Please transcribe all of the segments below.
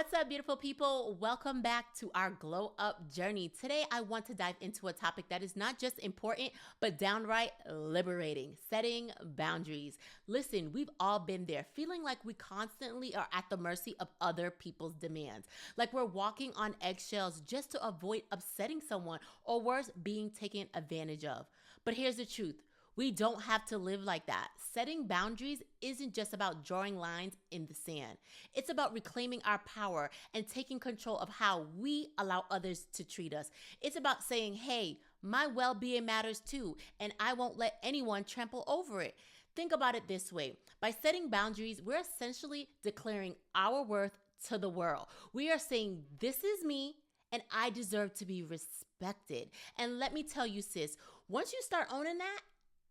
What's up, beautiful people? Welcome back to our glow up journey. Today, I want to dive into a topic that is not just important, but downright liberating: setting boundaries. Listen, we've all been there, feeling like we constantly are at the mercy of other people's demands, like we're walking on eggshells just to avoid upsetting someone, or worse, being taken advantage of. But here's the truth. We don't have to live like that. Setting boundaries isn't just about drawing lines in the sand. It's about reclaiming our power and taking control of how we allow others to treat us. It's about saying, hey, my well-being matters too, and I won't let anyone trample over it. Think about it this way. By setting boundaries, we're essentially declaring our worth to the world. We are saying, this is me, and I deserve to be respected. And let me tell you, sis, once you start owning that,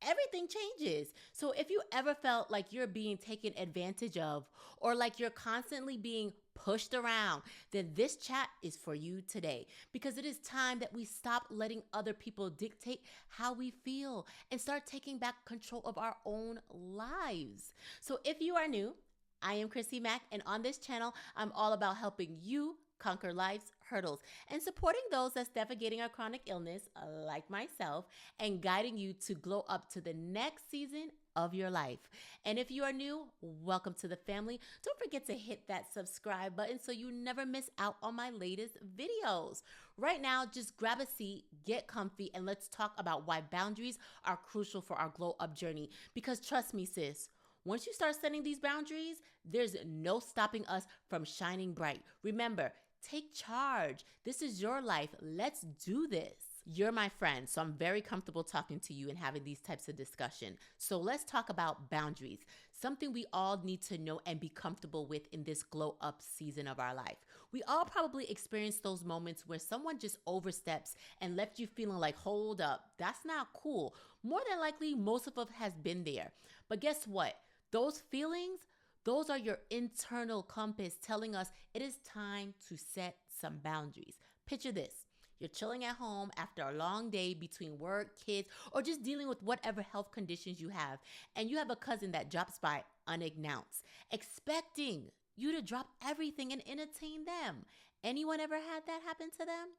everything changes. So if you ever felt like you're being taken advantage of, or like you're constantly being pushed around, then this chat is for you today, because it is time that we stop letting other people dictate how we feel and start taking back control of our own lives. So if you are new, I am Chrissy Mack, and on this channel, I'm all about helping you conquer life's hurdles and supporting those that's navigating a chronic illness like myself, and guiding you to glow up to the next season of your life. And if you are new, welcome to the family. Don't forget to hit that subscribe button so you never miss out on my latest videos. Right now, just grab a seat, get comfy, and let's talk about why boundaries are crucial for our glow up journey. Because trust me, sis, once you start setting these boundaries, there's no stopping us from shining bright. Remember, take charge. This is your life. Let's do this. You're my friend, so I'm very comfortable talking to you and having these types of discussion. So let's talk about boundaries, something we all need to know and be comfortable with in this glow up season of our life. We all probably experience those moments where someone just oversteps and left you feeling like, hold up, that's not cool. More than likely, most of us has been there. But guess what? Those feelings, those are your internal compass telling us it is time to set some boundaries. Picture this. You're chilling at home after a long day between work, kids, or just dealing with whatever health conditions you have. And you have a cousin that drops by unannounced, expecting you to drop everything and entertain them. Anyone ever had that happen to them?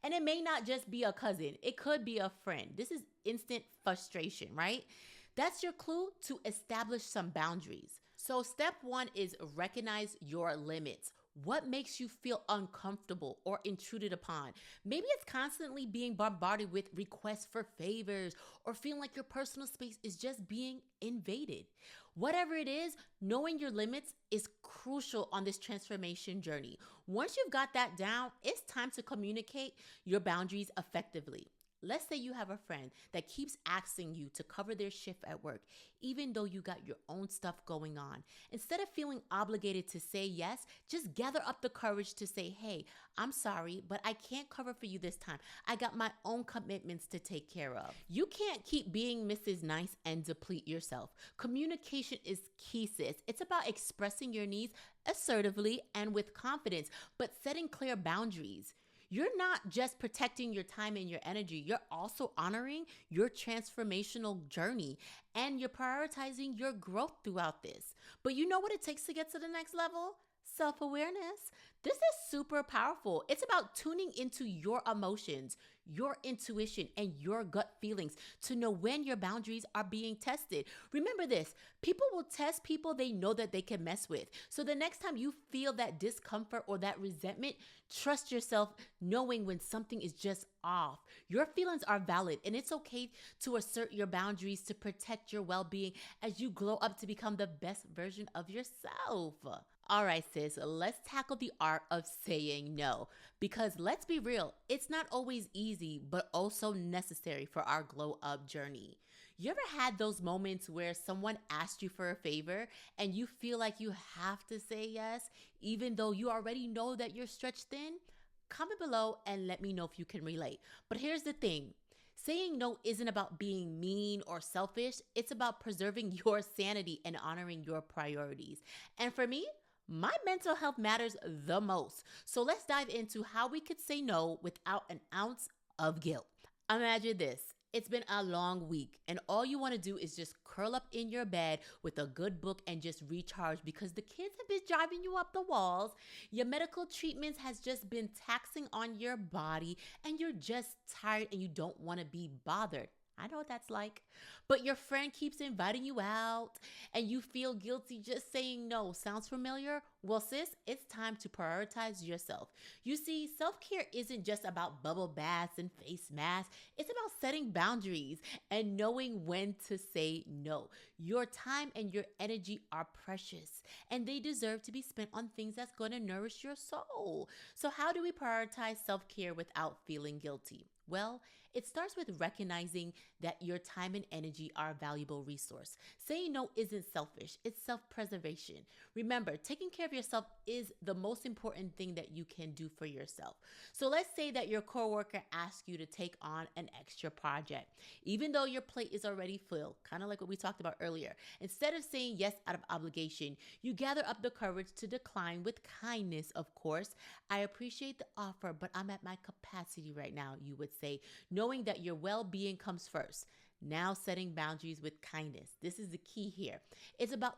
And it may not just be a cousin. It could be a friend. This is instant frustration, right? That's your clue to establish some boundaries. So step one is recognize your limits. What makes you feel uncomfortable or intruded upon? Maybe it's constantly being bombarded with requests for favors, or feeling like your personal space is just being invaded. Whatever it is, knowing your limits is crucial on this transformation journey. Once you've got that down, it's time to communicate your boundaries effectively. Let's say you have a friend that keeps asking you to cover their shift at work, even though you got your own stuff going on. Instead of feeling obligated to say yes, just gather up the courage to say, hey, I'm sorry, but I can't cover for you this time. I got my own commitments to take care of. You can't keep being Mrs. Nice and deplete yourself. Communication is key, sis. It's about expressing your needs assertively and with confidence, but setting clear boundaries. You're not just protecting your time and your energy, you're also honoring your transformational journey, and you're prioritizing your growth throughout this. But you know what it takes to get to the next level? Self-awareness. This is super powerful. It's about tuning into your emotions, your intuition, and your gut feelings to know when your boundaries are being tested. Remember this, people will test people they know that they can mess with. So the next time you feel that discomfort or that resentment, trust yourself knowing when something is just off. Your feelings are valid, and it's okay to assert your boundaries to protect your well-being as you glow up to become the best version of yourself. All right, sis, let's tackle the art of saying no, because let's be real, it's not always easy, but also necessary for our glow up journey. You ever had those moments where someone asked you for a favor and you feel like you have to say yes, even though you already know that you're stretched thin? Comment below and let me know if you can relate. But here's the thing. Saying no isn't about being mean or selfish. It's about preserving your sanity and honoring your priorities. And for me, my mental health matters the most. So let's dive into how we could say no without an ounce of guilt. Imagine this. It's been a long week, and all you want to do is just curl up in your bed with a good book and just recharge because the kids have been driving you up the walls. Your medical treatments has just been taxing on your body, and you're just tired and you don't want to be bothered. I know what that's like. But your friend keeps inviting you out and you feel guilty just saying no. Sounds familiar? Well, sis, it's time to prioritize yourself. You see, self care isn't just about bubble baths and face masks, it's about setting boundaries and knowing when to say no. Your time and your energy are precious and they deserve to be spent on things that's going to nourish your soul. So, how do we prioritize self care without feeling guilty? Well, it starts with recognizing that your time and energy are a valuable resource. Saying no isn't selfish, it's self preservation. Remember, taking care of yourself is the most important thing that you can do for yourself. So let's say that your coworker asks you to take on an extra project, even though your plate is already full, kind of like what we talked about earlier. Instead of saying yes out of obligation, you gather up the courage to decline with kindness, of course. I appreciate the offer, but I'm at my capacity right now, you would say, knowing that your well being comes first. Now, setting boundaries with kindness. This is the key here. It's about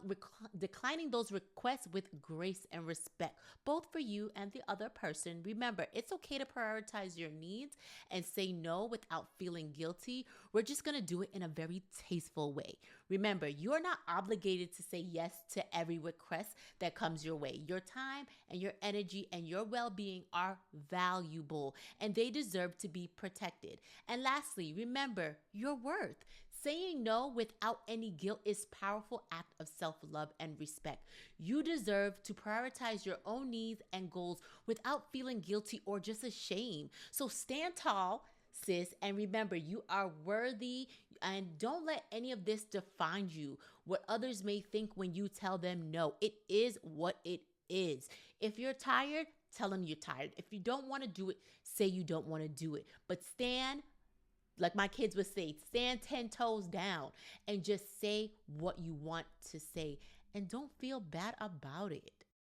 declining those requests with grace and respect, both for you and the other person. Remember, it's okay to prioritize your needs and say no without feeling guilty. We're just going to do it in a very tasteful way. Remember, you're not obligated to say yes to every request that comes your way. Your time and your energy and your well being are valuable and they deserve to be protected. And lastly, remember your worth. Saying no without any guilt is a powerful act of self-love and respect. You deserve to prioritize your own needs and goals without feeling guilty or just ashamed. So stand tall, sis, and remember you are worthy and don't let any of this define you. What others may think when you tell them no, it is what it is. If you're tired, tell them you're tired. If you don't want to do it, say you don't want to do it. But stand, like my kids would say, stand 10 toes down and just say what you want to say and don't feel bad about it.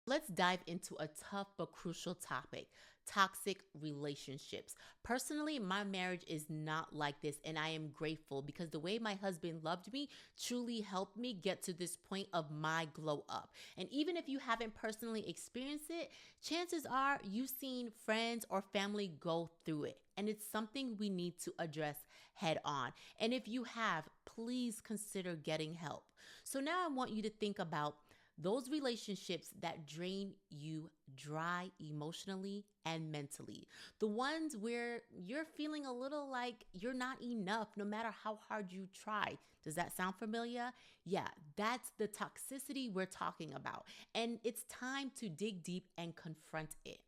Let's dive into a tough but crucial topic: toxic relationships. Personally, my marriage is not like this, and I am grateful because the way my husband loved me truly helped me get to this point of my glow up. And even if you haven't personally experienced it, chances are you've seen friends or family go through it. And it's something we need to address head on. And if you have, please consider getting help. So now I want you to think about those relationships that drain you dry emotionally and mentally. The ones where you're feeling a little like you're not enough no matter how hard you try. Does that sound familiar? Yeah, that's the toxicity we're talking about. And it's time to dig deep and confront it.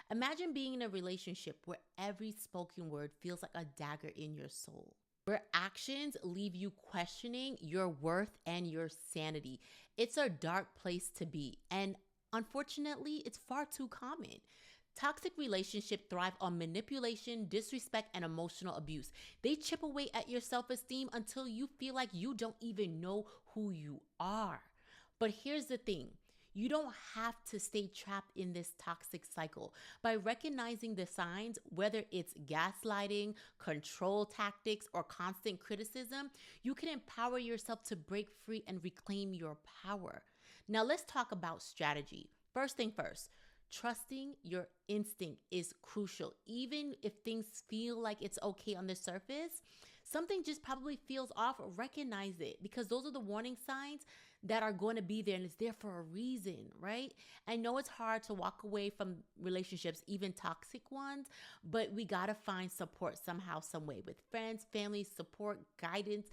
Imagine being in a relationship where every spoken word feels like a dagger in your soul, where actions leave you questioning your worth and your sanity. It's a dark place to be, and unfortunately, it's far too common. Toxic relationships thrive on manipulation, disrespect, and emotional abuse. They chip away at your self-esteem until you feel like you don't even know who you are. But here's the thing. You don't have to stay trapped in this toxic cycle. By recognizing the signs, whether it's gaslighting, control tactics, or constant criticism, you can empower yourself to break free and reclaim your power. Now, let's talk about strategy. First thing first, trusting your instinct is crucial. Even if things feel like it's okay on the surface, something just probably feels off. Recognize it because those are the warning signs that are going to be there and it's there for a reason, right? I know it's hard to walk away from relationships, even toxic ones, but we got to find support somehow, some way with friends, family, support, guidance.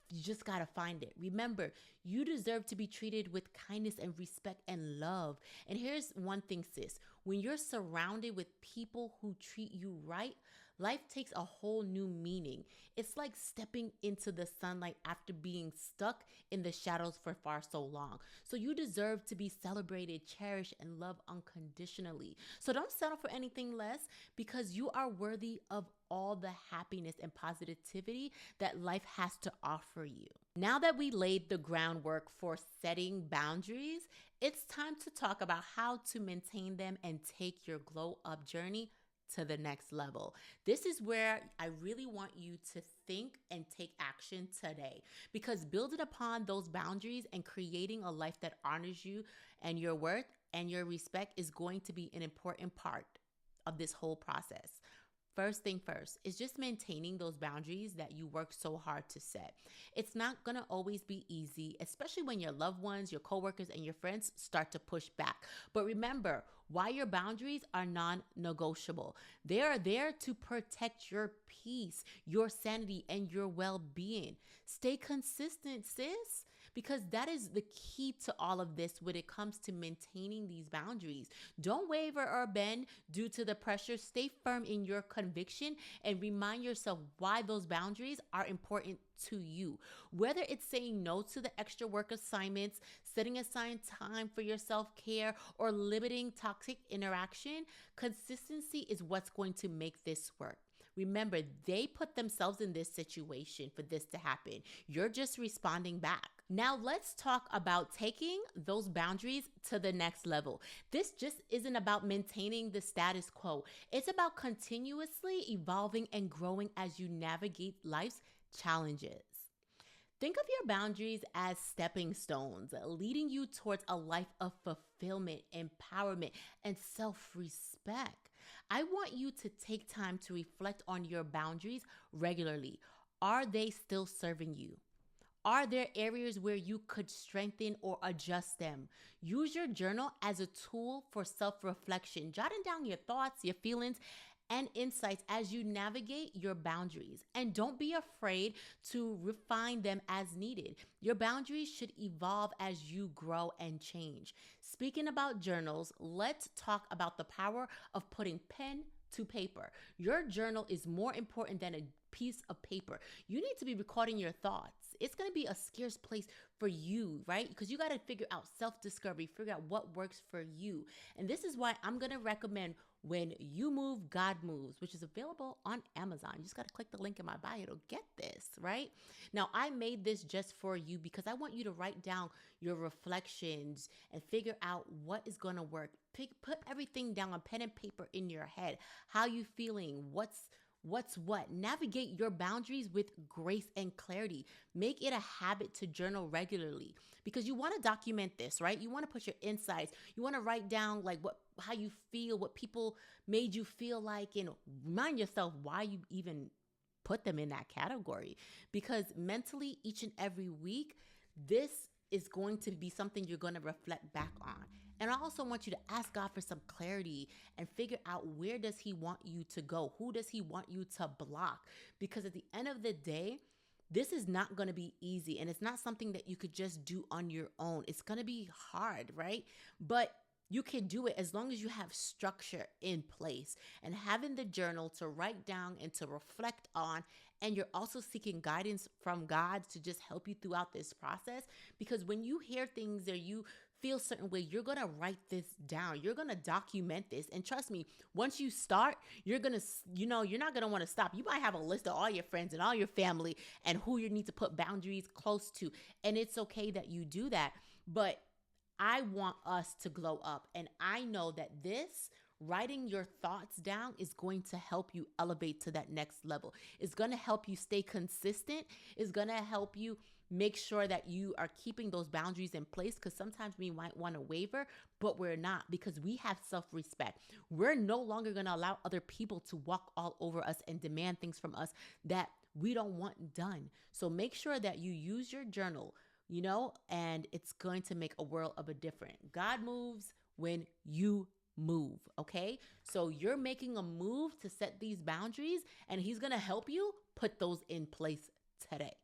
You just got to find it. Remember, you deserve to be treated with kindness and respect and love. And here's one thing, sis. When you're surrounded with people who treat you right, life takes a whole new meaning. It's like stepping into the sunlight after being stuck in the shadows for far so long. So you deserve to be celebrated, cherished, and loved unconditionally. So don't settle for anything less because you are worthy of all the happiness and positivity that life has to offer you. Now that we laid the groundwork for setting boundaries, it's time to talk about how to maintain them and take your glow up journey to the next level. This is where I really want you to think and take action today, because building upon those boundaries and creating a life that honors you and your worth and your respect is going to be an important part of this whole process. First thing first is just maintaining those boundaries that you work so hard to set. It's not going to always be easy, especially when your loved ones, your coworkers, and your friends start to push back. But remember, why your boundaries are non-negotiable. They are there to protect your peace, your sanity, and your well-being. Stay consistent, sis, because that is the key to all of this when it comes to maintaining these boundaries. Don't waver or bend due to the pressure. Stay firm in your conviction and remind yourself why those boundaries are important to you. Whether it's saying no to the extra work assignments, setting aside time for your self-care, or limiting toxic interaction, consistency is what's going to make this work. Remember, they put themselves in this situation for this to happen. You're just responding back. Now, let's talk about taking those boundaries to the next level. This just isn't about maintaining the status quo. It's about continuously evolving and growing as you navigate life's challenges. Think of your boundaries as stepping stones, leading you towards a life of fulfillment, empowerment, and self-respect. I want you to take time to reflect on your boundaries regularly. Are they still serving you? Are there areas where you could strengthen or adjust them? Use your journal as a tool for self-reflection, jotting down your thoughts, your feelings, and insights as you navigate your boundaries. And don't be afraid to refine them as needed. Your boundaries should evolve as you grow and change. Speaking about journals, let's talk about the power of putting pen to paper. Your journal is more important than a piece of paper. You need to be recording your thoughts. It's going to be a scarce place for you, right? Because you got to figure out self-discovery, figure out what works for you. And this is why I'm going to recommend When You Move, God Moves, which is available on Amazon. You just got to click the link in my bio to get this, right? Now, I made this just for you because I want you to write down your reflections and figure out what is going to work. Put everything down on pen and paper in your head. How you feeling? What's what? Navigate your boundaries with grace and clarity. Make it a habit to journal regularly because you want to document this, right? You want to put your insights. You want to write down like how you feel, what people made you feel like, and remind yourself why you even put them in that category. Because mentally, each and every week, this is going to be something you're going to reflect back on. And I also want you to ask God for some clarity and figure out, where does he want you to go? Who does he want you to block? Because at the end of the day, this is not going to be easy, and it's not something that you could just do on your own. It's going to be hard, right? But you can do it as long as you have structure in place and having the journal to write down and to reflect on. And you're also seeking guidance from God to just help you throughout this process. Because when you hear things or you feel a certain way, you're going to write this down. You're going to document this. And trust me, once you start, you're going to, you're not going to want to stop. You might have a list of all your friends and all your family and who you need to put boundaries close to. And it's okay that you do that. But I want us to glow up. And I know that this, writing your thoughts down, is going to help you elevate to that next level. It's going to help you stay consistent. It's going to help you make sure that you are keeping those boundaries in place, because sometimes we might want to waver, but we're not, because we have self-respect. We're no longer going to allow other people to walk all over us and demand things from us that we don't want done. So make sure that you use your journal, and it's going to make a world of a difference. God moves when you move, okay? So you're making a move to set these boundaries, and he's going to help you put those in place today.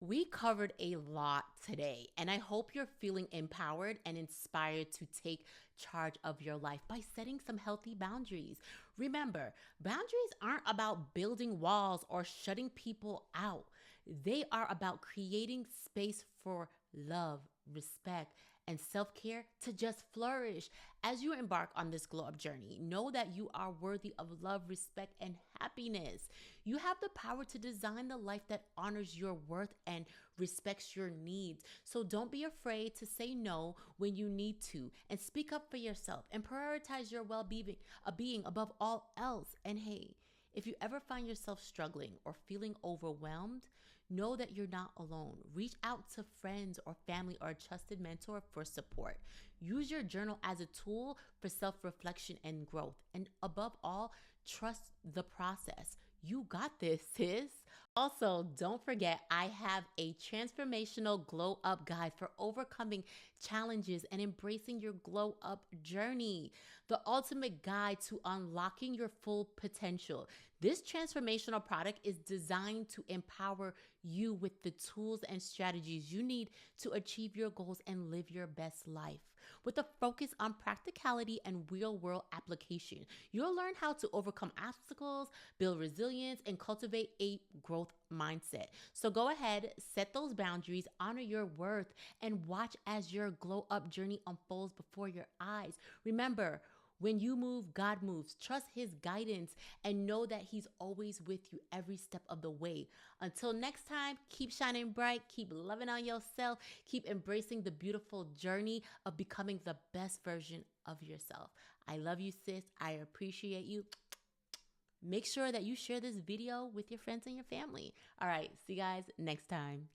We covered a lot today, and I hope you're feeling empowered and inspired to take charge of your life by setting some healthy boundaries. Remember, boundaries aren't about building walls or shutting people out. They are about creating space for love, respect, and self-care to just flourish. As you embark on this glow up journey, know that you are worthy of love, respect, and happiness. You have the power to design the life that honors your worth and respects your needs. So don't be afraid to say no when you need to, and speak up for yourself and prioritize your well-being, being above all else. And hey, if you ever find yourself struggling or feeling overwhelmed, know that you're not alone. Reach out to friends or family or a trusted mentor for support. Use your journal as a tool for self reflection and growth. And above all, trust the process. You got this, sis. Also, don't forget, I have a transformational glow up guide for overcoming challenges and embracing your glow up journey, the ultimate guide to unlocking your full potential. This transformational product is designed to empower you with the tools and strategies you need to achieve your goals and live your best life. With a focus on practicality and real world application, you'll learn how to overcome obstacles, build resilience, and cultivate a growth mindset. So go ahead, set those boundaries, honor your worth, and watch as your glow up journey unfolds before your eyes. Remember, when you move, God moves. Trust his guidance and know that he's always with you every step of the way. Until next time, keep shining bright, keep loving on yourself, keep embracing the beautiful journey of becoming the best version of yourself. I love you, sis. I appreciate you. Make sure that you share this video with your friends and your family. All right, see you guys next time.